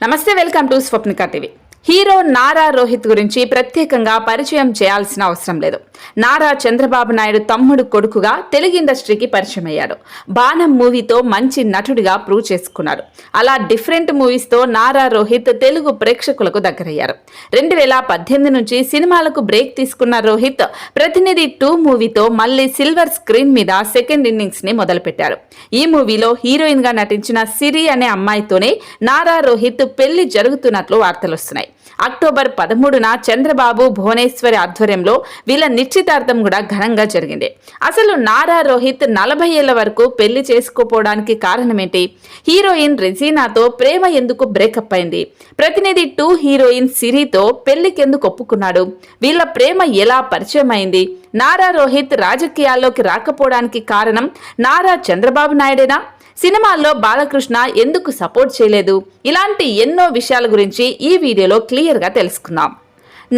నమస్తే, welcome to Swapnika TV. Hero Nara Rohit గురించి ప్రత్యేకంగా పరిచయం చేయాల్సిన అవసరం లేదు. నారా చంద్రబాబు నాయుడు తమ్ముడు కొడుకుగా తెలుగు ఇండస్ట్రీకి పరిచయం అయ్యాడు. బాణం మూవీతో మంచి నటుడిగా ప్రూవ్ చేసుకున్నాడు. అలా డిఫరెంట్ మూవీస్తో నారా రోహిత్ తెలుగు ప్రేక్షకులకు దగ్గరయ్యారు. 2018 నుంచి సినిమాలకు బ్రేక్ తీసుకున్న రోహిత్ ప్రతినిధి 2 మూవీతో మళ్లీ సిల్వర్ స్క్రీన్ మీద సెకండ్ ఇన్నింగ్స్ ని మొదలుపెట్టారు. ఈ మూవీలో హీరోయిన్ గా నటించిన సిరి అనే అమ్మాయితోనే నారా రోహిత్ పెళ్లి జరుగుతున్నట్లు వార్తలొస్తున్నాయి. అక్టోబర్ 13న చంద్రబాబు భువనేశ్వరి ఆధ్వర్యంలో వీళ్ళ నిశ్చితార్థం కూడా ఘనంగా జరిగింది. అసలు నారా రోహిత్ 40 ఏళ్ల వరకు పెళ్లి చేసుకోపోవడానికి కారణమేంటి? హీరోయిన్ రెజీనాతో ప్రేమ ఎందుకు బ్రేకప్ అయింది? ప్రతినిధి 2 హీరోయిన్ సిరితో పెళ్లికెందుకు ఒప్పుకున్నాడు? వీళ్ళ ప్రేమ ఎలా పరిచయం అయింది? నారా రోహిత్ రాజకీయాల్లోకి రాకపోవడానికి కారణం నారా చంద్రబాబు నాయుడేనా? సినిమాల్లో బాలకృష్ణ ఎందుకు సపోర్ట్ చేయలేదు? ఇలాంటి ఎన్నో విషయాల గురించి ఈ వీడియోలో క్లియర్గా తెలుసుకుందాం.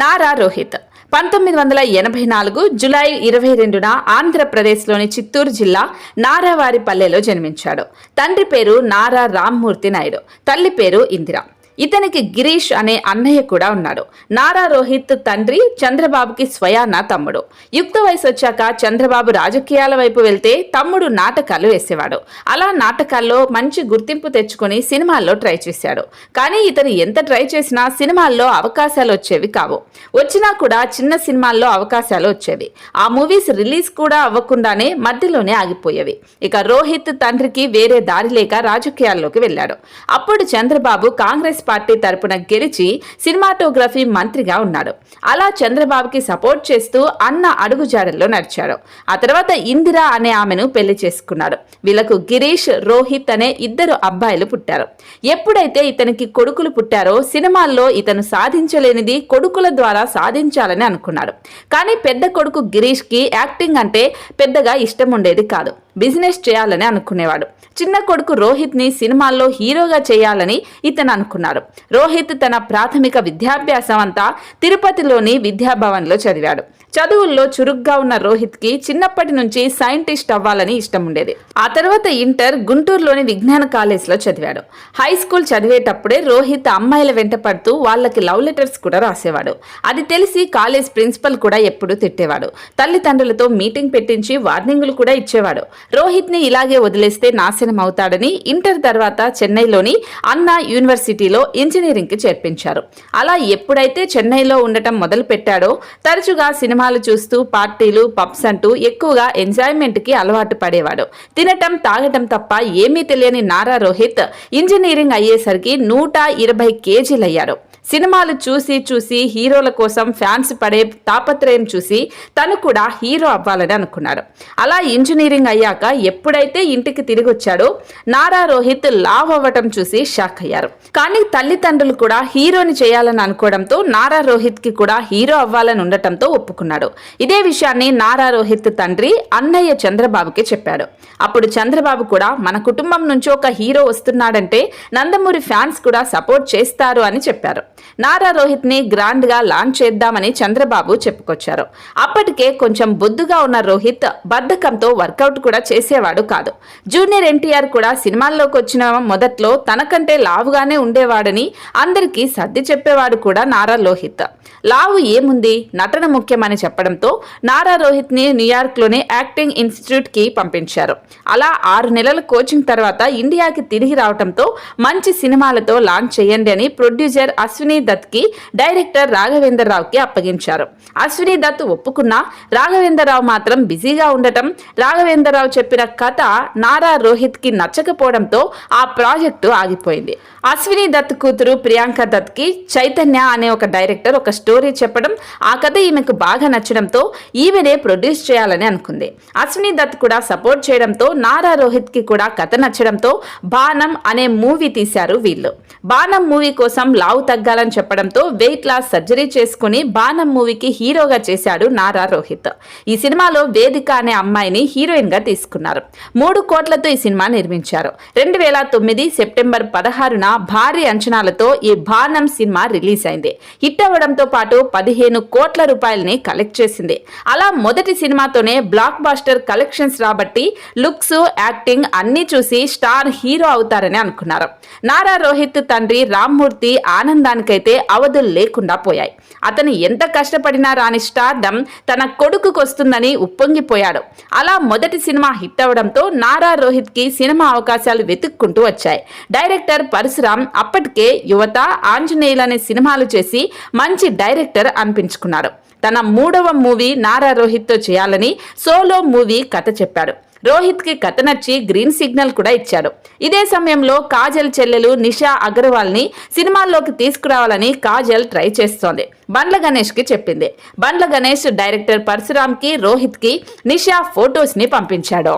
నారా రోహిత్ 1984 జూలై 22న ఆంధ్రప్రదేశ్లోని చిత్తూరు జిల్లా నారావారిపల్లెలో జన్మించాడు. తండ్రి పేరు నారా రామ్మూర్తి నాయుడు, తల్లి పేరు ఇందిరా. ఇతనికి గిరీష్ అనే అన్నయ్య కూడా ఉన్నాడు. నారా రోహిత్ తండ్రి చంద్రబాబుకి స్వయాన తమ్ముడు. యుక్త వయసు వచ్చాక చంద్రబాబు రాజకీయాల వైపు వెళ్తే తమ్ముడు నాటకాలు వేసేవాడు. అలా నాటకాల్లో మంచి గుర్తింపు తెచ్చుకొని సినిమాల్లో ట్రై చేశాడు. కానీ ఇతను ఎంత ట్రై చేసినా సినిమాల్లో అవకాశాలు వచ్చేవి కావు. వచ్చినా కూడా చిన్న సినిమాల్లో అవకాశాలు వచ్చేవి. ఆ మూవీస్ రిలీజ్ కూడా అవ్వకుండానే మధ్యలోనే ఆగిపోయేవి. ఇక రోహిత్ తండ్రికి వేరే దారి లేక రాజకీయాల్లోకి వెళ్ళాడు. అప్పుడు చంద్రబాబు కాంగ్రెస్ పార్టీ తరపున గెలిచి సినిమాటోగ్రఫీ మంత్రిగా ఉన్నాడు. అలా చంద్రబాబుకి సపోర్ట్ చేస్తూ అన్న అడుగుజాడల్లో నడిచాడు. ఆ తర్వాత ఇందిరా అనే ఆమెను పెళ్లి చేసుకున్నాడు. వీళ్లకు గిరీష్, రోహిత్ అనే 2 అబ్బాయిలు పుట్టారు. ఎప్పుడైతే ఇతనికి కొడుకులు పుట్టారో సినిమాల్లో ఇతను సాధించలేనిది కొడుకుల ద్వారా సాధించాలని అనుకున్నాడు. కానీ పెద్ద కొడుకు గిరీష్ కి యాక్టింగ్ అంటే పెద్దగా ఇష్టం ఉండేది కాదు. బిజినెస్ చేయాలని అనుకునేవాడు. చిన్న కొడుకు రోహిత్ ని సినిమాల్లో హీరోగా చేయాలని ఇతను అనుకున్నాడు. రోహిత్ తన ప్రాథమిక విద్యాభ్యాసం అంతా తిరుపతిలోని విద్యాభవన్లో చదివాడు. చదువుల్లో చురుగ్గా ఉన్న రోహిత్ కి చిన్నప్పటి నుంచి సైంటిస్ట్ అవ్వాలని ఇష్టం ఉండేది. ఆ తర్వాత ఇంటర్ గుంటూరులోని విజ్ఞాన కాలేజ్లో చదివాడు. హై స్కూల్ చదివేటప్పుడే రోహిత్ అమ్మాయిల వెంట పడుతూ వాళ్ళకి లవ్ లెటర్స్ కూడా రాసేవాడు. అది తెలిసి కాలేజ్ ప్రిన్సిపల్ కూడా ఎప్పుడూ తిట్టేవాడు. తల్లిదండ్రులతో మీటింగ్ పెట్టించి వార్నింగులు కూడా ఇచ్చేవాడు. రోహిత్ ని ఇలాగే వదిలేస్తే నాశనం అవుతాడని ఇంటర్ తర్వాత చెన్నైలోని అన్నా యూనివర్సిటీలో ఇంజనీరింగ్ కి చేర్పించారు. అలా ఎప్పుడైతే చెన్నైలో ఉండటం మొదలు పెట్టాడో తరచుగా సినిమాలు చూస్తూ పార్టీలు, పబ్స్ అంటూ ఎక్కువగా ఎంజాయ్మెంట్ కి అలవాటు పడేవాడు. తినటం, తాగటం తప్ప ఏమీ తెలియని నారా రోహిత్ ఇంజనీరింగ్ అయ్యేసరికి 120 కేజీలయ్యాడు. సినిమాలు చూసి చూసి హీరోల కోసం ఫ్యాన్స్ పడే తాపత్రయం చూసి తను కూడా హీరో అవ్వాలని అనుకున్నాడు. అలా ఇంజనీరింగ్ అయ్యాక ఎప్పుడైతే ఇంటికి తిరిగి వచ్చాడో నారా రోహిత్ లావ్ అవ్వటం చూసి షాక్ అయ్యారు. కానీ తల్లిదండ్రులు కూడా హీరోని చేయాలని అనుకోవడంతో నారా రోహిత్ కి కూడా హీరో అవ్వాలని ఉండటంతో ఒప్పుకున్నాడు. ఇదే విషయాన్ని నారా రోహిత్ తండ్రి అన్నయ్య చంద్రబాబుకి చెప్పాడు. అప్పుడు చంద్రబాబు కూడా మన కుటుంబం నుంచి ఒక హీరో వస్తున్నాడంటే నందమూరి ఫ్యాన్స్ కూడా సపోర్ట్ చేస్తారు అని చెప్పారు. నారా రోహిత్ ని గ్రాండ్ గా లాంచ్ చేద్దామని చంద్రబాబు చెప్పుకొచ్చారు. అప్పటికే కొంచెం బొద్దుగా ఉన్న రోహిత్ బద్ధకంతో వర్కౌట్ కూడా చేసేవాడు కాదు. జూనియర్ ఎన్టీఆర్ కూడా సినిమాల్లోకి వచ్చిన మొదట్లో తనకంటే లావుగానే ఉండేవాడని అందరికీ సర్ది చెప్పేవాడు కూడా నారా రోహిత్. లావు ఏముంది, నటన ముఖ్యమని చెప్పడంతో నారా రోహిత్ ని న్యూయార్క్ లోని యాక్టింగ్ ఇన్స్టిట్యూట్ కి పంపించారు. అలా 6 నెలల కోచింగ్ తర్వాత ఇండియాకి తిరిగి రావడంతో మంచి సినిమాలతో లాంచ్ చేయండి అని ప్రొడ్యూసర్ అశ్విని దత్ కి డైరెక్టర్ రాఘవేంద్ర రావుకి అప్పగించారు. అశ్విని దత్ ఒప్పుకున్నా రాఘవేంద్ర రావు మాత్రం బిజీగా ఉండటం, రాఘవేంద్ర రావు చెప్పిన కథ నారా రోహిత్ కి నచ్చకపోవడంతో ఆ ప్రాజెక్టు ఆగిపోయింది. అశ్విని దత్ కూతురు ప్రియాంక దత్ కి చైతన్య అనే ఒక డైరెక్టర్ ఒక స్టోరీ చెప్పడం, ఆ కథ ఈమెకు బాగా నచ్చడంతో ఈమెనే ప్రొడ్యూస్ చేయాలని అనుకుంది. అశ్విని దత్ కూడా సపోర్ట్ చేయడంతో నారా రోహిత్ కి కూడా కథ నచ్చడంతో బాణం అనే మూవీ తీశారు వీళ్ళు. బాణం మూవీ కోసం లావు తగ్గాలి తగ్గాలని చెప్పడంతో వెయిట్ లాస్ సర్జరీ చేసుకుని బాణం మూవీకి హీరోగా చేశాడు నారా రోహిత్. ఈ సినిమాలో వేదిక అనే అమ్మాయిని హీరోయిన్ గా తీసుకున్నారు. 3 కోట్లతో ఈ సినిమా నిర్మించారు. 2009 సెప్టెంబర్ 16న భారీ అంచనాలతో ఈ బాణం సినిమా రిలీజ్ అయింది. హిట్ అవ్వడంతో పాటు 15 కోట్ల రూపాయలని కలెక్ట్ చేసింది. అలా మొదటి సినిమాతోనే బ్లాక్ బాస్టర్ కలెక్షన్స్ రాబట్టి లుక్స్, యాక్టింగ్ అన్ని చూసి స్టార్ హీరో అవుతారని అనుకున్నారు. నారా రోహిత్ తండ్రి రామ్మూర్తి ఆనందానికైతే అవధులు లేకుండా పోయాయి. అతను ఎంత కష్టపడినా రాని స్టార్డమ్ తన కొడుకుకు వస్తుందని ఉప్పొంగిపోయాడు. అలా మొదటి సినిమా హిట్ అవడంతో నారా రోహిత్ కి సినిమా అవకాశాలు వెతుక్కుంటూ వచ్చాయి. డైరెక్టర్ పరశురామ్ అప్పటికే యువత, ఆంజనేయులు అనే సినిమాలు చేసి మంచి డైరెక్టర్ అనిపించుకున్నాడు. తన 3వ మూవీ నారా రోహిత్ తో చేయాలని సోలో మూవీ కథ చెప్పాడు. రోహిత్ కి కథ నచ్చి గ్రీన్ సిగ్నల్ కూడా ఇచ్చాడు. ఇదే సమయంలో కాజల్ చెల్లెలు నిషా అగర్వాల్ ని సినిమాల్లోకి తీసుకురావాలని కాజల్ ట్రై చేస్తోంది. బండ్ల గణేష్ కి చెప్పింది. బండ్ల గణేష్ డైరెక్టర్ పరశురామ్ కి, రోహిత్ కి నిషా ఫొటోస్ ని పంపించాడు.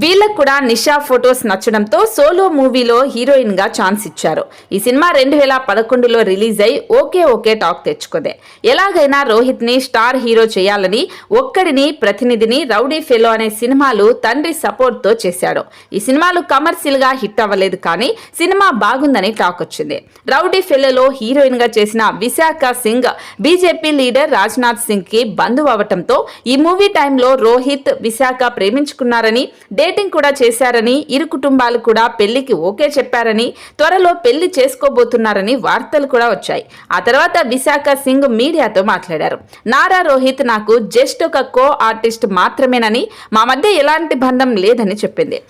వీళ్ళకు కూడా నిషా ఫొటోస్ నచ్చడంతో సోలో మూవీలో హీరోయిన్ గా ఛాన్స్ ఇచ్చారు. ఈ సినిమా 2011లో రిలీజ్ అయి ఓకే టాక్ తెచ్చుకుంది. ఎలాగైనా రోహిత్ ని స్టార్ హీరో చేయాలని ఒక్కడిని, ప్రతినిధిని, రౌడీ ఫెలో అనే సినిమాలు తండ్రి సపోర్ట్ తో చేశాడు. ఈ సినిమాలు కమర్షియల్ గా హిట్ అవ్వలేదు, కానీ సినిమా బాగుందని టాక్ వచ్చింది. రౌడీ ఫెలోలో హీరోయిన్ గా చేసిన విశాఖ సింగ్ బీజేపీ లీడర్ రాజ్నాథ్ సింగ్ కి బంధువు అవటంతో ఈ మూవీ టైంలో రోహిత్, విశాఖ ప్రేమించుకున్నారని, డేటింగ్ కూడా చేశారని, ఇరు కుటుంబాలు కూడా పెళ్లికి ఓకే చెప్పారని, త్వరలో పెళ్లి చేసుకోబోతున్నారని వార్తలు కూడా వచ్చాయి. ఆ తర్వాత విశాఖ సింగ్ మీడియాతో మాట్లాడారు. నారా రోహిత్ నాకు జస్ట్ ఒక కో ఆర్టిస్ట్ మాత్రమేనని, మా మధ్య ఎలాంటి బంధం లేదని చెప్పింది.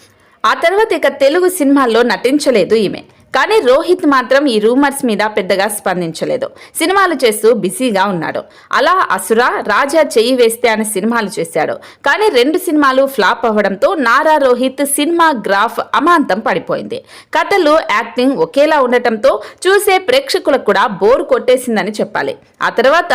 ఆ తర్వాత ఇక తెలుగు సినిమాల్లో నటించలేదు ఈమె. కానీ రోహిత్ మాత్రం ఈ రూమర్స్ మీద పెద్దగా స్పందించలేదు. సినిమాలు చేస్తూ బిజీగా ఉన్నాడు. అలా అసుర, రాజా చెయ్యి వేస్తే అనే సినిమాలు చేశాడు. కానీ 2 సినిమాలు ఫ్లాప్ అవ్వడంతో నారా రోహిత్ సినిమా గ్రాఫ్ అమాంతం పడిపోయింది. కథలు, యాక్టింగ్ ఒకేలా ఉండటంతో చూసే ప్రేక్షకులకు కూడా బోర్ కొట్టేసిందని చెప్పాలి. ఆ తర్వాత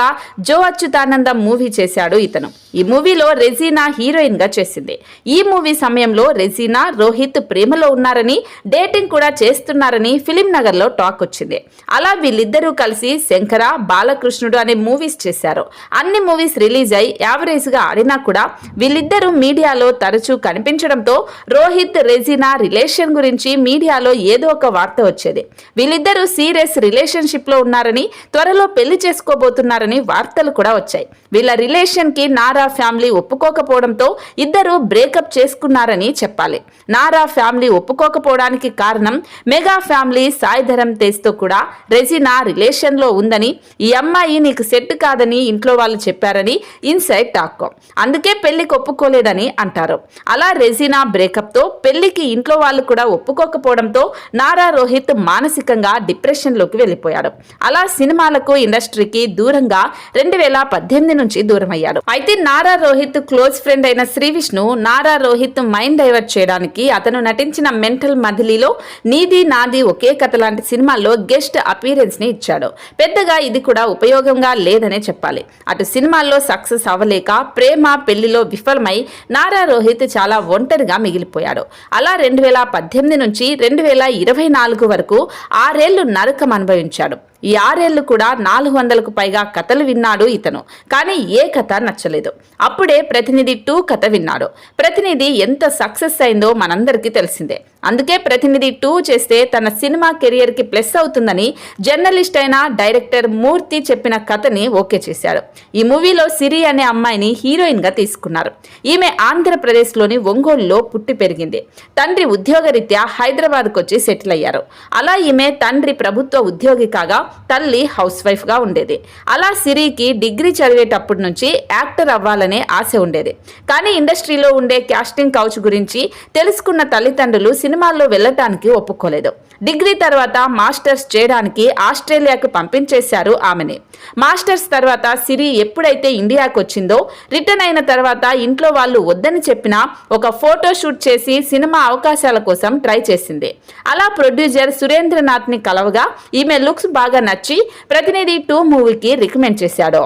జో అచ్యుతానంద మూవీ చేశాడు ఇతను. ఈ మూవీలో రెజీనా హీరోయిన్ గా చేసింది. ఈ మూవీ సమయంలో రెజీనా, రోహిత్ ప్రేమలో ఉన్నారని, డేటింగ్ కూడా చేస్తున్నారని ఫిలిం నగర్ లో టాక్ వచ్చింది. అలా వీళ్ళిద్దరూ కలిసి శంకర, బాలకృష్ణుడు అనే మూవీస్ చేశారు. అన్ని మూవీస్ రిలీజ్ అయి యావరేజ్ గా ఆడినా కూడా వీళ్ళిద్దరూ మీడియాలో తరచూ కనిపించడంతో రోహిత్, రెజీనా రిలేషన్ గురించి మీడియాలో ఏదో ఒక వార్త వచ్చేది. వీళ్ళిద్దరూ సీరియస్ రిలేషన్షిప్ లో ఉన్నారని, త్వరలో పెళ్లి చేసుకోబోతున్నారని వార్తలు కూడా వచ్చాయి. వీళ్ళ రిలేషన్ కి నారా ఫ్యామిలీ ఒప్పుకోకపోవడంతో ఇద్దరు బ్రేకప్ చేసుకున్నారని చెప్పాలి. నారా ఫ్యామిలీ ఒప్పుకోకపోవడానికి కారణం మెగా ఫ్యామిలీ సాయి ధరమ్ తేజ్ తో కూడా రెజీనా రిలేషన్ లో ఉందని, ఈ అమ్మాయి నీకు సెట్ కాదని ఇంట్లో వాళ్ళు చెప్పారని ఇన్సైడ్ టాక్. అందుకే పెళ్లికి ఒప్పుకోలేదని అంటారు. అలా రెజీనా బ్రేకప్ తో పెళ్లికి ఇంట్లో వాళ్ళు కూడా ఒప్పుకోకపోవడంతో నారా రోహిత్ మానసికంగా డిప్రెషన్ లోకి వెళ్ళిపోయాడు. అలా సినిమాలకు, ఇండస్ట్రీకి దూరంగా 2018 నుంచి దూరం అయ్యాడు. అయితే నారా రోహిత్ క్లోజ్ ఫ్రెండ్ అయిన శ్రీ విష్ణు నారా రోహిత్ మైండ్ డైవర్ట్ చేయడానికి అతను నటించిన మెంటల్ మదిలీలో నీది నాది ఒకే కథ లాంటి సినిమాల్లో గెస్ట్ అపీరెన్స్ ని ఇచ్చాడు. పెద్దగా ఇది కూడా ఉపయోగంగా లేదనే చెప్పాలి. అటు సినిమాల్లో సక్సెస్ అవ్వలేక ప్రేమ, పెళ్లిలో విఫలమై నారా రోహిత్ చాలా ఒంటరిగా మిగిలిపోయాడు. అలా 2018 నుంచి 2024 వరకు 6 ఏళ్లు నరకం అనుభవించాడు. ఈ 6 ఏళ్లు కూడా 400కు పైగా కథలు విన్నాడు ఇతను. కానీ ఏ కథ నచ్చలేదు. అప్పుడే ప్రతినిధి 2 కథ విన్నాడు. ప్రతినిధి ఎంత సక్సెస్ అయిందో మనందరికీ తెలిసిందే. అందుకే ప్రతినిధి 2 చేస్తే తన సినిమా కెరియర్ కి ప్లస్ అవుతుందని జర్నలిస్ట్ అయిన డైరెక్టర్ మూర్తి చెప్పిన కథని ఓకే చేశాడు. ఈ మూవీలో సిరి అనే అమ్మాయిని హీరోయిన్ గా తీసుకున్నారు. ఈమె ఆంధ్రప్రదేశ్ లోని ఒంగోలులో పుట్టి పెరిగింది. తండ్రి ఉద్యోగరీత్యా హైదరాబాద్కు వచ్చి సెటిల్ అయ్యారు. అలా ఈమె తండ్రి ప్రభుత్వ ఉద్యోగి కాగా తల్లి హౌస్ వైఫ్ గా ఉండేది. అలా సిరికి డిగ్రీ చదివేటప్పటి నుంచి యాక్టర్ అవ్వాలనే ఆశ ఉండేది. కానీ ఇండస్ట్రీలో ఉండే కాస్టింగ్ కౌచ్ గురించి తెలుసుకున్న తల్లిదండ్రులు సినిమాల్లో వెళ్ళటానికి ఒప్పుకోలేదు. డిగ్రీ తర్వాత మాస్టర్స్ చేయడానికి ఆస్ట్రేలియాకు పంపించేశారు ఆమెని. మాస్టర్స్ తర్వాత సిరి ఎప్పుడైతే ఇండియాకు వచ్చిందో, రిటర్న్ అయిన తర్వాత ఇంట్లో వాళ్ళు వద్దని చెప్పినా ఒక ఫోటో షూట్ చేసి సినిమా అవకాశాల కోసం ట్రై చేసింది. అలా ప్రొడ్యూసర్ సురేంద్రనాథ్ ని కలవగా ఈమె లుక్స్ బాగా నచ్చి ప్రతినిధి 2 మూవీకి రికమెండ్ చేశాడు.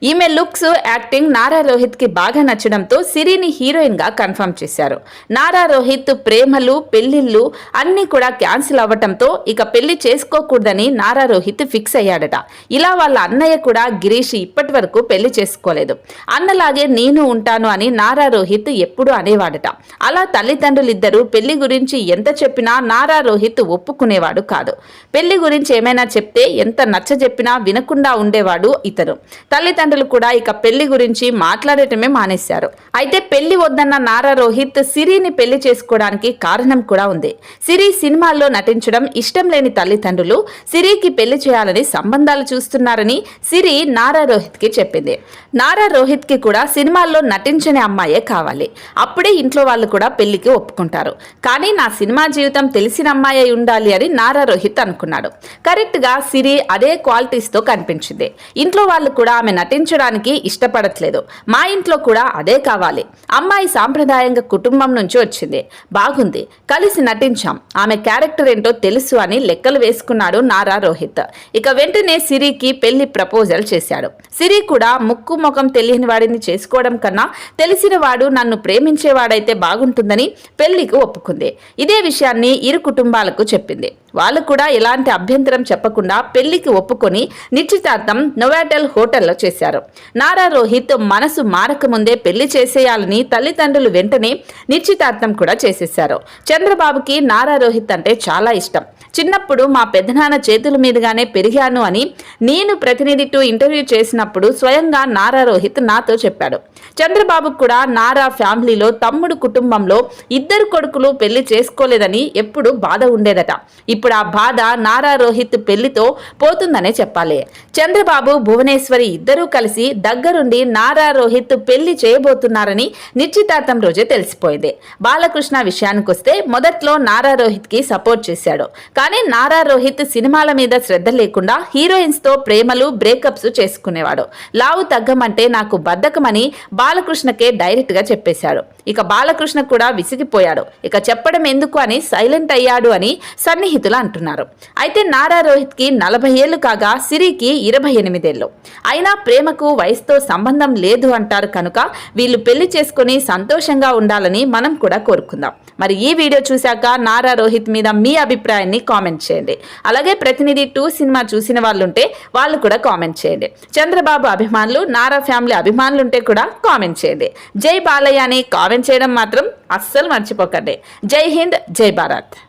ఈమె లుక్స్, యాక్టింగ్ నారా రోహిత్ కి బాగా నచ్చడంతో సిరిని హీరోయిన్ గా కన్ఫర్మ్ చేశారు. నారా రోహిత్ ప్రేమలు, పెళ్లిళ్ళు అన్ని కూడా క్యాన్సిల్ అవ్వటంతో ఇక పెళ్లి చేసుకోకూడదని నారా రోహిత్ ఫిక్స్ అయ్యాడట. ఇలా వాళ్ళ అన్నయ్య కూడా గిరీష్ ఇప్పటి వరకు పెళ్లి చేసుకోలేదు. అన్నలాగే నేను ఉంటాను అని నారా రోహిత్ ఎప్పుడూ అనేవాడట. అలా తల్లిదండ్రులిద్దరూ పెళ్లి గురించి ఎంత చెప్పినా నారా రోహిత్ ఒప్పుకునేవాడు కాదు. పెళ్లి గురించి ఏమైనా చెప్తే ఎంత నచ్చజెప్పినా వినకుండా ఉండేవాడు ఇతను. తల్లిదండ్రులు కూడా ఇక పెళ్లి గురించి మాట్లాడటమే మానేశారు. అయితే పెళ్లి వద్దన్న నారా రోహిత్ సిరిని పెళ్లి చేసుకోవడానికి కారణం కూడా ఉంది. సిరి సినిమాల్లో నటించడం ఇష్టం లేని తల్లిదండ్రులు సిరికి పెళ్లి చేయాలని సంబంధాలు చూస్తున్నారని సిరి నారా రోహిత్ కి చెప్పింది. నారా రోహిత్ కి కూడా సినిమాల్లో నటించని అమ్మాయే కావాలి, అప్పుడే ఇంట్లో వాళ్ళు కూడా పెళ్లికి ఒప్పుకుంటారు. కానీ నా సినిమా జీవితం తెలిసిన అమ్మాయి ఉండాలి అని నారా రోహిత్ అనుకున్నాడు. కరెక్ట్ గా సిరి అదే క్వాలిటీస్ తో కనిపించింది. ఇంట్లో వాళ్ళు కూడా ఆమె నటించడానికి ఇష్టపడట్లేదు. మా ఇంట్లో కూడా అదే కావాలి. అమ్మాయి సాంప్రదాయంగా కుటుంబం నుంచి వచ్చింది, బాగుంది, కలిసి నటించాం, ఆమె క్యారెక్టర్ ఏంటో తెలుసు అని లెక్కలు వేసుకున్నాడు నారా రోహిత్. ఇక వెంటనే సిరికి పెళ్లి ప్రపోజల్ చేశాడు. సిరి కూడా ముక్కు ముఖం తెలియని వాడిని చేసుకోవడం కన్నా తెలిసిన వాడు నన్ను ప్రేమించేవాడైతే బాగుంటుందని పెళ్లికి ఒప్పుకుంది. ఇదే విషయాన్ని ఇరు కుటుంబాలకు చెప్పింది. వాళ్ళు కూడా ఎలాంటి అభ్యంతరం చెప్పకుండా పెళ్లికి ఒప్పుకొని నిశ్చితార్థం నోవాటెల్ హోటల్లో చేశారు. నారా రోహిత్ మనసు మారకముందే పెళ్లి చేసేయాలని తల్లిదండ్రులు వెంటనే నిశ్చితార్థం కూడా చేసేశారు. చంద్రబాబుకి నారా రోహిత్ అంటే చాలా ఇష్టం. చిన్నప్పుడు మా పెద్దనాన్న చేతుల మీదుగానే పెరిగాను అని నేను ప్రతినిధి టు ఇంటర్వ్యూ చేసినప్పుడు స్వయంగా నారా రోహిత్ నాతో చెప్పాడు. చంద్రబాబు కూడా నారా ఫ్యామిలీలో తమ్ముడు కుటుంబంలో ఇద్దరు కొడుకులు పెళ్లి చేసుకోలేదని ఎప్పుడు బాధ ఉండేదట. ఇప్పుడు ఆ బాధ నారా రోహిత్ పెళ్లితో పోతుందనే చెప్పాలి. చంద్రబాబు, భువనేశ్వరి ఇద్దరూ కలిసి దగ్గరుండి నారా రోహిత్ పెళ్లి చేయబోతున్నారని నిశ్చితార్థం రోజే తెలిసిపోయింది. బాలకృష్ణ విషయానికొస్తే మొదట్లో నారా రోహిత్ కి సపోర్ట్ చేశాడు. కానీ నారా రోహిత్ సినిమాల మీద శ్రద్ధ లేకుండా హీరోయిన్స్ తో ప్రేమలు, బ్రేకప్స్ చేసుకునేవాడు. లావు తగ్గమంటే నాకు బద్ధకమని బాలకృష్ణకే డైరెక్ట్ గా చెప్పేశాడు. ఇక బాలకృష్ణ కూడా విసిగిపోయాడు. ఇక చెప్పడం ఎందుకు అని సైలెంట్ అయ్యాడు అని సన్నిహితులు అంటున్నారు. అయితే నారా రోహిత్ కి 40 ఏళ్లు కాగా సిరికి 28 ఏళ్లు. అయినా ప్రేమకు వయసుతో సంబంధం లేదు అంటారు కనుక వీళ్ళు పెళ్లి చేసుకుని సంతోషంగా ఉండాలని మనం కూడా కోరుకుందాం. మరి ఈ వీడియో చూశాక నారా రోహిత్ మీద మీ అభిప్రాయాన్ని కామెంట్ చేయండి. అలాగే ప్రతినిధి 2 సినిమా చూసిన వాళ్ళు ఉంటే వాళ్ళు కూడా కామెంట్ చేయండి. చంద్రబాబు అభిమానులు, నారా ఫ్యామిలీ అభిమానులు ఉంటే కూడా కామెంట్ చేయండి. జై బాలయ్య అని కామెంట్ చేయడం మాత్రం అస్సలు మర్చిపోకండి. జై హింద్, జై భారత్.